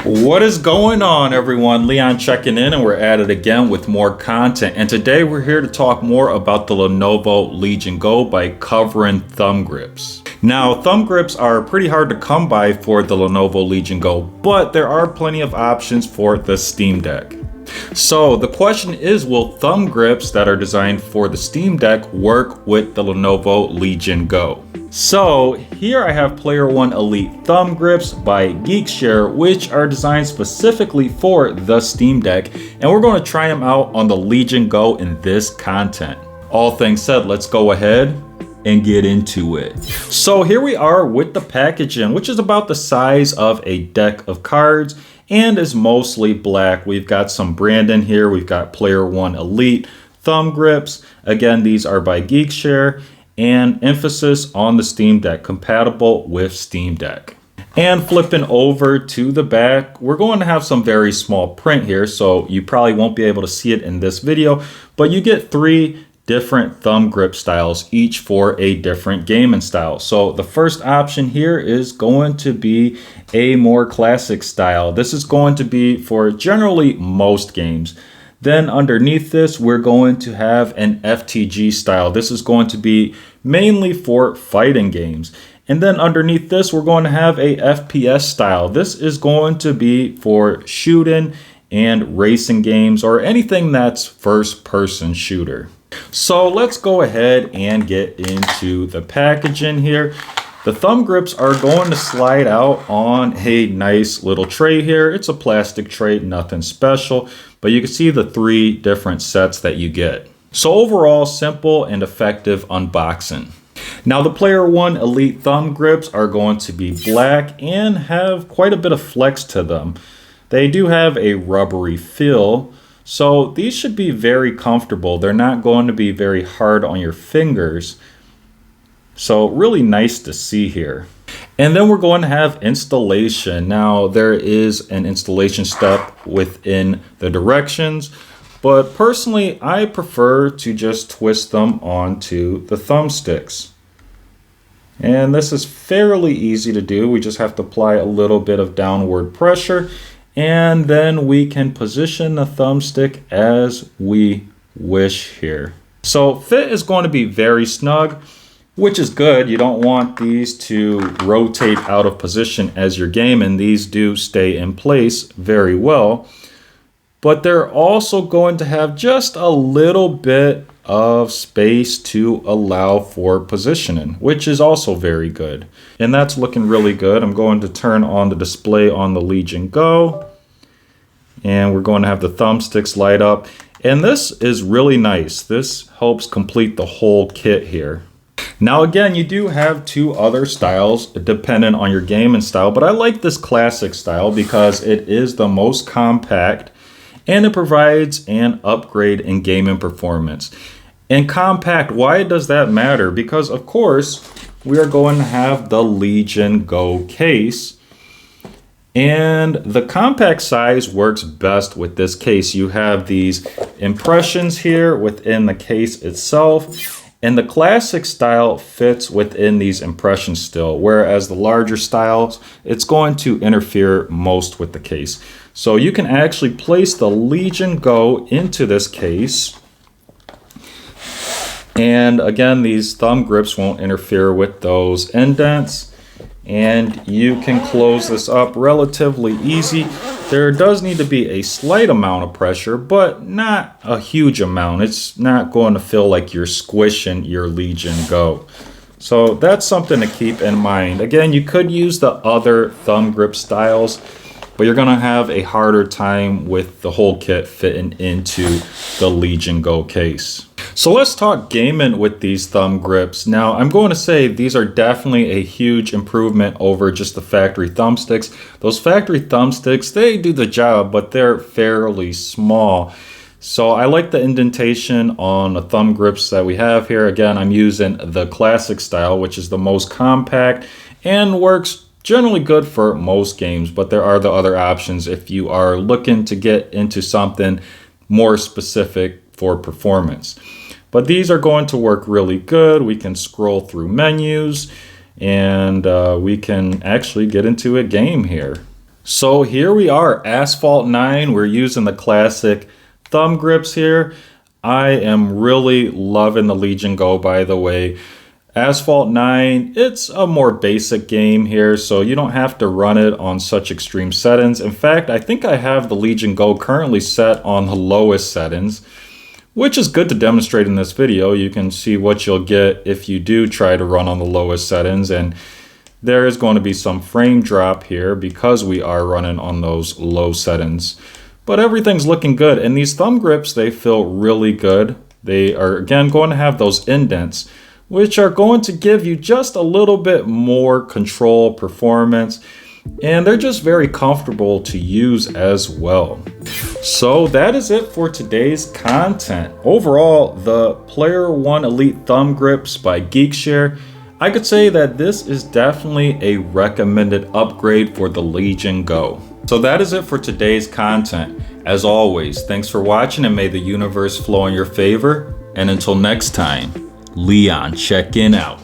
What is going on, everyone? Leon checking in, and we're at it again with more content. And today we're here to talk more about the Lenovo Legion Go by covering thumb grips. Now, thumb grips are pretty hard to come by for the Lenovo Legion Go, but there are plenty of options for the Steamdeck. So the question is, will thumb grips that are designed for the Steamdeck work with the Lenovo Legion Go? So here I have Player One Elite thumb grips by Geekshare, which are designed specifically for the Steamdeck, and we're going to try them out on the Legion Go in this content. All things said, let's go ahead and get into it. So here we are with the packaging, which is about the size of a deck of cards and is mostly black. We've got some branding here. We've got Player One Elite thumb grips. Again, these are by Geekshare, and emphasis on the Steamdeck, compatible with Steamdeck. And flipping over to the back, we're going to have some very small print here, so you probably won't be able to see it in this video, but you get 3 different thumb grip styles, each for a different gaming style. So the first option here is going to be a more classic style. This is going to be for generally most games. Then underneath this, we're going to have an FTG style. This is going to be mainly for fighting games. And then underneath this, we're going to have a FPS style. This is going to be for shooting and racing games or anything that's first-person shooter. So let's go ahead and get into the packaging here. The thumb grips are going to slide out on a nice little tray here. It's a plastic tray, nothing special, but you can see the 3 different sets that you get. So overall, simple and effective unboxing. Now the Player One Elite thumb grips are going to be black and have quite a bit of flex to them. They do have a rubbery feel, so these should be very comfortable. They're not going to be very hard on your fingers. So really nice to see here. And then we're going to have installation. Now there is an installation step within the directions, but personally I prefer to just twist them onto the thumbsticks. And this is fairly easy to do. We just have to apply a little bit of downward pressure, and then we can position the thumbstick as we wish here. So fit is going to be very snug, which is good. You don't want these to rotate out of position as you're gaming. These do stay in place very well, but they're also going to have just a little bit of space to allow for positioning, which is also very good. And that's looking really good. I'm going to turn on the display on the Legion Go, and we're going to have the thumbsticks light up. And this is really nice. This helps complete the whole kit here. Now again, you do have 2 other styles depending on your gaming style, but I like this classic style because it is the most compact and it provides an upgrade in gaming performance. And compact, why does that matter? Because of course, we are going to have the Legion Go case, and the compact size works best with this case. You have these impressions here within the case itself, and the classic style fits within these impressions still, whereas the larger styles, it's going to interfere most with the case. So you can actually place the Legion Go into this case. And again, these thumb grips won't interfere with those indents. And you can close this up relatively easy. There does need to be a slight amount of pressure, but not a huge amount. It's not going to feel like you're squishing your Legion Go. So that's something to keep in mind. Again, you could use the other thumb grip styles, but you're going to have a harder time with the whole kit fitting into the Legion Go case. So let's talk gaming with these thumb grips. Now, I'm going to say these are definitely a huge improvement over just the factory thumbsticks. Those factory thumbsticks, they do the job, but they're fairly small. So I like the indentation on the thumb grips that we have here. Again, I'm using the classic style, which is the most compact and works generally good for most games, but there are the other options if you are looking to get into something more specific for performance. But these are going to work really good. We can scroll through menus and we can actually get into a game here. So here we are, Asphalt 9. We're using the classic thumb grips here. I am really loving the Legion Go, by the way. Asphalt 9, it's a more basic game here, so you don't have to run it on such extreme settings. In fact, I think I have the Legion Go currently set on the lowest settings, which is good to demonstrate in this video. You can see what you'll get if you do try to run on the lowest settings, and there is going to be some frame drop here because we are running on those low settings. But everything's looking good, and these thumb grips, they feel really good. They are, again, going to have those indents, which are going to give you just a little bit more control, performance, and they're just very comfortable to use as well. So that is it for today's content. Overall, the Player One Elite Thumb Grips by Geekshare, I could say that this is definitely a recommended upgrade for the Legion Go. So that is it for today's content. As always, thanks for watching and may the universe flow in your favor. And until next time, Leon checking out.